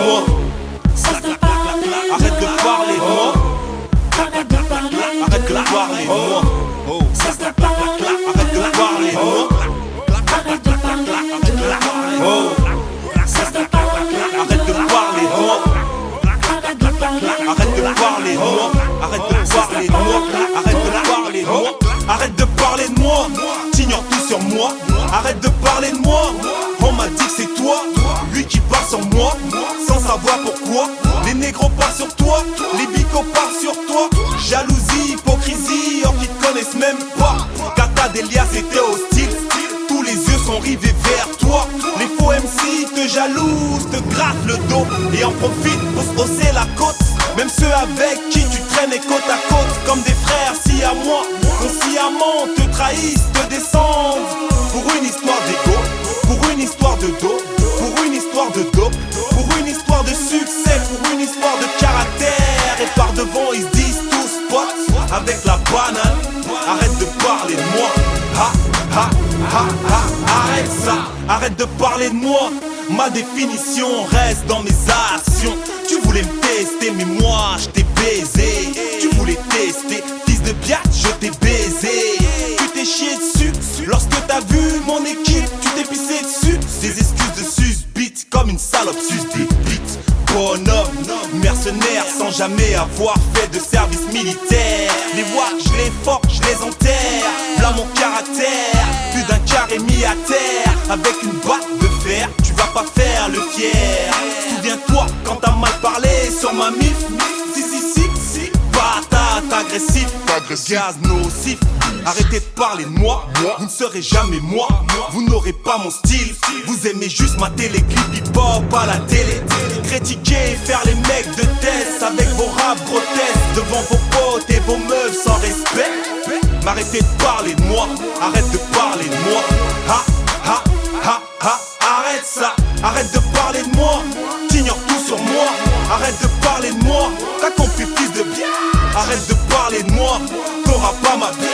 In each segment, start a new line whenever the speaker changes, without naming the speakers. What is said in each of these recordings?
moi. Arrête de parler de moi. Arrête de parler de moi. Arrête de parler de moi. Arrête de parler de moi. Arrête de parler de moi. Arrête de parler de moi. Arrête de parler de moi. Arrête de parler de moi. T'ignores tout sur moi. Arrête de parler de moi. On m'a dit que c'est toi, lui qui parle sur moi, sans savoir pourquoi. Les négros parlent sur toi, les bicos parlent sur toi. Jalousie, hypocrisie, or qu'ils te connaissent même pas. Kata d'Elias était hostile, tous les yeux sont rivés vers toi. Les faux MC te jalousent, te grattent le dos et en profitent pour se hausser la côte. Même ceux avec qui tu traînes côte à côte, comme des frères si à moi, consciemment te trahissent, te descendent. Pour une histoire d'ego, pour une histoire de dos, pour une histoire de dope, pour une histoire de succès, pour une histoire de caractère. Et par devant ils se disent tous potes avec la banane. Arrête de parler de moi, ha ha ha ha, arrête ça. Arrête de parler de moi, ma définition reste dans mes actions. Tu voulais me tester mais moi je t'ai baisé. Tu voulais tester, fils de biatch, je t'ai baisé. Tu t'es chié dessus, lorsque t'as vu mon équipe, tu t'es pissé dessus. Des excuses de susbite, comme une salope sus des bites. Bonhomme, mercenaire sans jamais avoir fait de service militaire. Les vois, je les force, je les enterre. Là mon caractère, plus d'un carré mis à terre. Avec une batte de fer, tu vas pas faire le fier. Souviens-toi quand t'as mal parlé sur ma mif. Si, patate agressif, gaz nocif. Arrêtez de parler de moi, vous ne serez jamais moi. Vous n'aurez pas mon style, vous aimez juste mater les clips hip-hop à la télé. Critiquer, faire les mecs de test avec vos raps grotesques devant vos potes et vos meufs sans respect. Mais arrêtez de parler de moi, arrête de parler de moi. Ha ha ha ha, arrête ça. Arrête de parler de moi, t'ignores tout sur moi. Arrête de parler de moi, t'as compris fils de bien. Arrête de parler de moi, t'auras pas ma vie.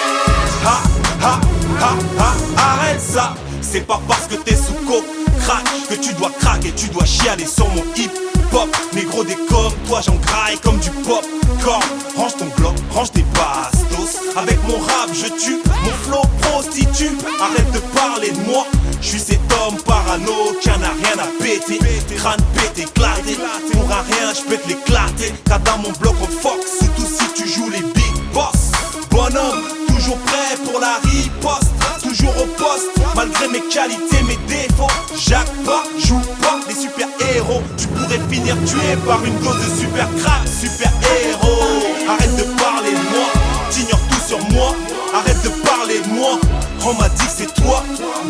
Ha ha ha ha, arrête ça. C'est pas parce que t'es sous coke, crack, que tu dois craquer, tu dois chialer sur mon hip hop. Négro des comme toi j'en graille comme du pop corn. Range ton bloc, range tes bastos. Avec mon rap je tue, mon flow prostitue. Arrête de parler de moi, je suis cet homme parano qui en a rien à péter. Crâne pété, éclaté, pour un rien je peux te l'éclater. Car dans mon bloc on fox, surtout si tu joues les big boss. Bonhomme, toujours prêt pour la riposte, toujours au poste, malgré mes qualités, mes défauts. Jacques pas, joue pas les super héros. Tu pourrais finir tué par une dose de super crack, super héros. Arrête de parler de moi, t'ignores tout sur moi. Arrête de parler de moi, on m'a dit que c'est toi,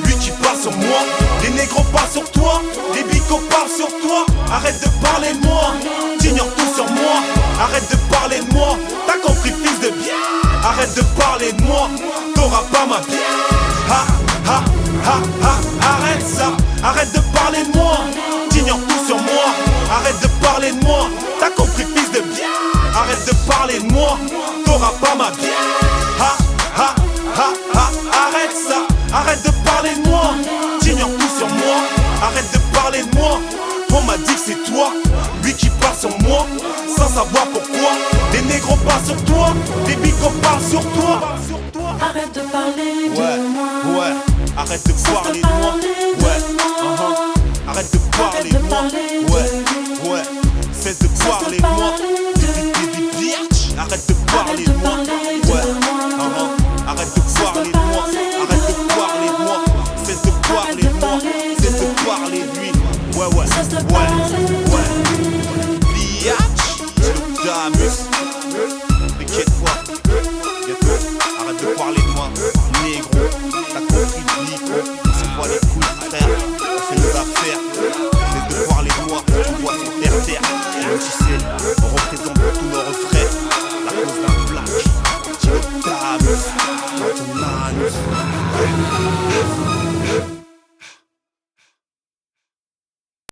lui qui parle sur moi. Les négros parlent sur toi, les bicos parlent sur toi. Arrête de parler de moi, t'ignores tout sur moi. Arrête de parler de moi, t'as compris fils de bien. Arrête de parler de moi, t'auras pas ma vie. Ha ha ha ha, arrête ça. Arrête de parler de moi, t'ignores tout sur moi. Arrête de parler de moi, t'as compris fils de bien. Arrête de parler de moi, t'auras pas ma vie. Ha ha ha ha, arrête ça. Arrête de parler de moi, t'ignores tout sur moi. Arrête de parler de moi, on m'a dit que c'est toi, lui qui parle sur moi, sans savoir pourquoi. Les négros parlent sur toi, les bicos parlent sur toi.
Arrête de parler de moi.
Ouais, arrête de parler de moi. Ouais, arrête de parler de moi. Ouais, cesse de parler de moi. Arrête de parler de moi. Ouais, arrête de parler de moi. Arrête de parler de moi. Cesse de parler de moi. Cesse de parler de lui. Ouais. Biatch, Damus. T'inquiète-toi. Arrête de parler de moi. Négro, t'as compris Nico. C'est quoi les couilles, frère? On fait nos affaires. Cesse de parler de moi. Tu vois sur terre. Et tu sais, on représente tous nos refrains. La cause d'un black. Damus, ton anus.